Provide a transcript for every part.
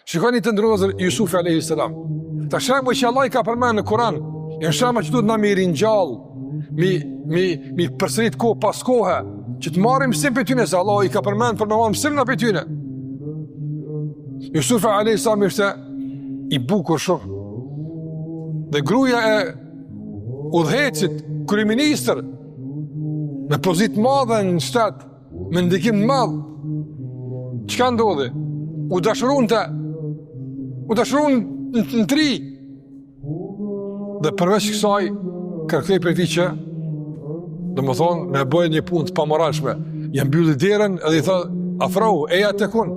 Shikoni të ndërozër Jusufi a.s. Ta shembull që Allah I ka përmenë në Kur'an, janë shembull që duhet na mi ringjall, mi përsërit kohë pas kohe, që të marrim mësim për tyne, se Allah I ka përmenë për me marrim mësim në për tyne. Jusufi a.s. ishte I bukur shumë. Dhe gruaja e udhëhecit, kryeministër, me pozitë madhe në shtet, me ndikim të madh. Çka ndodhi? U dashurun në tri. Dhe përveç kësaj, kërkej për ti që, dhe më thonë, me bëjë një punë të pamoralshme. Jam mbylli derën edhe I tha, afrohu, eja të kun.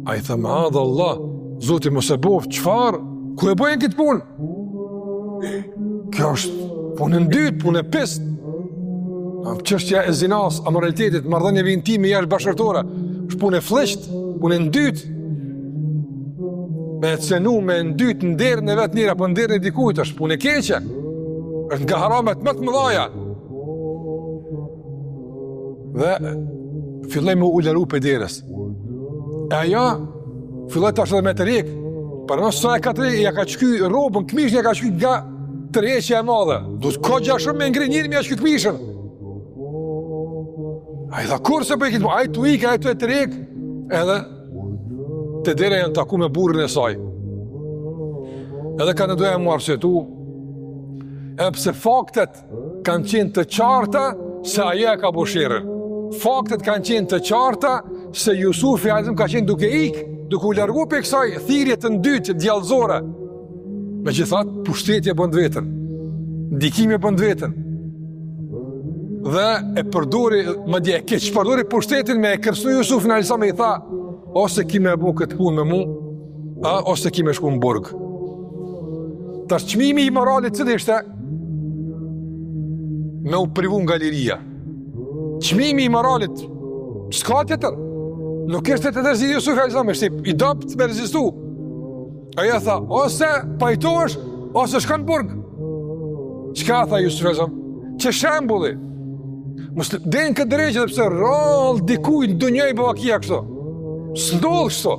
A I tha, maadha Allah, Zoti mos e bof, qëfar? Ku e bëjnë këtë punë? Kjo është punë në dytë, punë e pistë. Çështja e zinas, amoralitetit, marrëdhënieve intime jashtë bashkëtorë, është punë e fleshtë, punë e ndytë. Me cenu, me ndytë në derën e vetë njëra, për në derën e dikujt, është punë e keqe. është nga haramet më të mëdhaja. Dhe filloj me u lëru për derës. E aja filloj tash edhe me të rikë. Për nësë sa e ka të rikë, ja ka qky robën, këmishën ja ka qky nga të reqja e madhe. Du të kogja shumë me ngri njëri me ja qky këmishën. A I tha, kur se për I kitë, a I të ikë, a I të e të rikë, edhe të dere janë taku me burrin e saj. Edhe ka në doja mu arsjetu, edhe pse faktet kanë qenë të qarta se aja ka bëshirën. Faktet kanë qenë të qarta se Jusufi ka qenë duke ikë, duke u largu për kësaj thirrje të dytë djallëzore. Me që thatë, pushtetje bënd vetën, ndikimi bënd vetën. Dhe e përdori, më dje, keq përdori pushtetin me e kërsnu Jusufin alisa me I tha, ose ki me bu këtë punë me mu, ose ki me shku në burg. Tash çmimi I moralit cili ishte? Me u privu nga liria. Çmimi I moralit, s'ka tjetër. Nuk ishte të tërzi Jusufi alisa me shqip, I dopt me rezistu. Aja tha, ose pajtohesh, ose shka në burg. Çka tha Jusufi alisa? Që shembulli? Denë këtë drejqë dhe pëse rrallë dikuj në dunjoj bëva kia kështo. S'ndodhë kështo.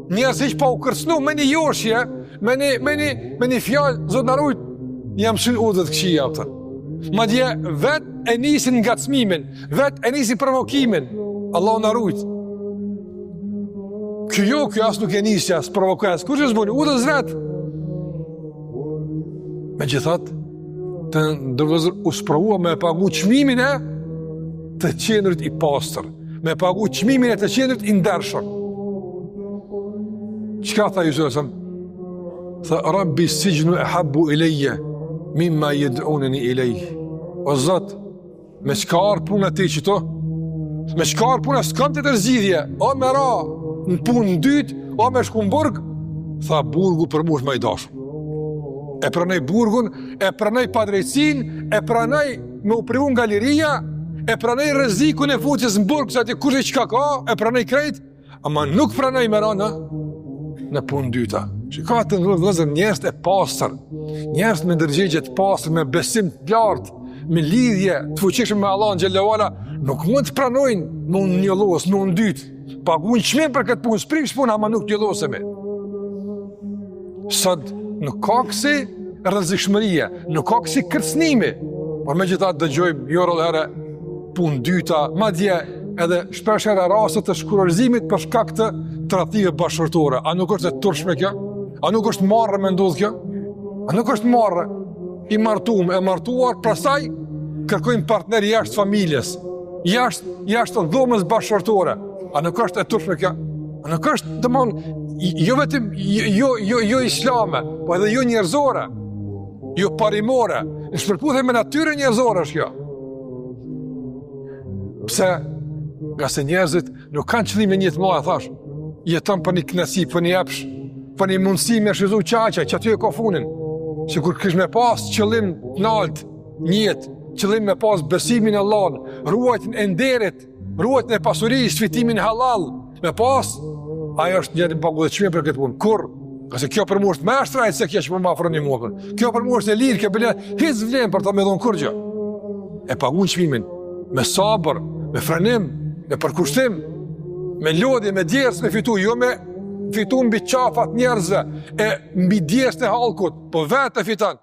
Njerëz hiq pa u kërcnu me një joshje, me një fjallë, zotë në rujtë, jam shynë udhët këshia pëtër. Ma dje, vetë e nisin nga cmimin, vetë e nisin provokimin, Allah në rujtë. Kjo asë nuk e nisja, asë provokujas, kur që zbuni, udhës vetë. Me gjithat, të ndërvëzër u sprovua me pagu çmimin e të qenërit I pastër, me pagu çmimin e të qenërit I ndershëm. Çka tha Jusufi? Tha, Rabbi sijnu ahabbu ilayya mimma yad'unani ilayhi. O Zot, me çka ar puna ti qëto? Me çka ar puna s'kam të tërzidhje, o me ra në punë në dytë, o me shku në burg? Tha, burgu për mush më I dashur. E pranoj burgun, e pranoj padrejtsin, e pranoj me u privu nga liria, e pranoj rrezikun e futjes në burg, se ati kush e qka ka, e pranoj krejt, ama nuk pranoj me ra në punë dyta. Shika të vëllezër, njerëz e pastër, njerëz me ndërgjegje të pastër, me besim të lartë, me lidhje të fuqishme me Allahun xhallahu ala, nuk mund të pranojnë me unë njollos, me unë dytë. Paguajnë çmim për këtë punë, sprish punë, ama nuk njollohemi. Sot nuk ka kësi rrezikshmërie, nuk ka kësi kërcënimi, por megjithatë dëgjojmë jo rrallëherë punë dyta, madje edhe shpesh herë raste të shkurorizimit për shkak të tradhtive bashkëtorë. A nuk është e turshme kjo? A nuk është marrë me ndodh kjo? A nuk është marrë I martuar, e martuar, pastaj kërkojnë partner jashtë familjes, jashtë dhomës bashkëtorë. A nuk është e turshme kjo? A nuk është domon jo vetëm jo islame, po edhe jo njerëzore, jo parimore, në shpërputhe me natyrën njerëzore është kjo. Pse? Nga se njerëzit nuk kanë qëllime një të mëdha, thash, jeton për një kënaqësi, për një epsh, për një mundësi me shfrytzu qaqja, që aty e ka funin. Sikur kish me pas qëllim nalt, njët, qëllim me pas besimin e Allahut, ruajtjen e nderit, ruajtjen e pasurisë, fitimin halal, me pas ajo është një paguajtje për këtë punë. Kur? Qase kjo për mua është më shtrajt se kjo që më afron një mua. Kjo për mua është e lirë, kjo bën hiç vlen për ta më dhon kur gjë. E paguajnë çmimin me sabër, me frenim, me përkushtim. Me lodhje, me djersë me fitu, jo me fitu mbi qafat njerëzve, e mbi djersën e halkut, po vetë e fitan.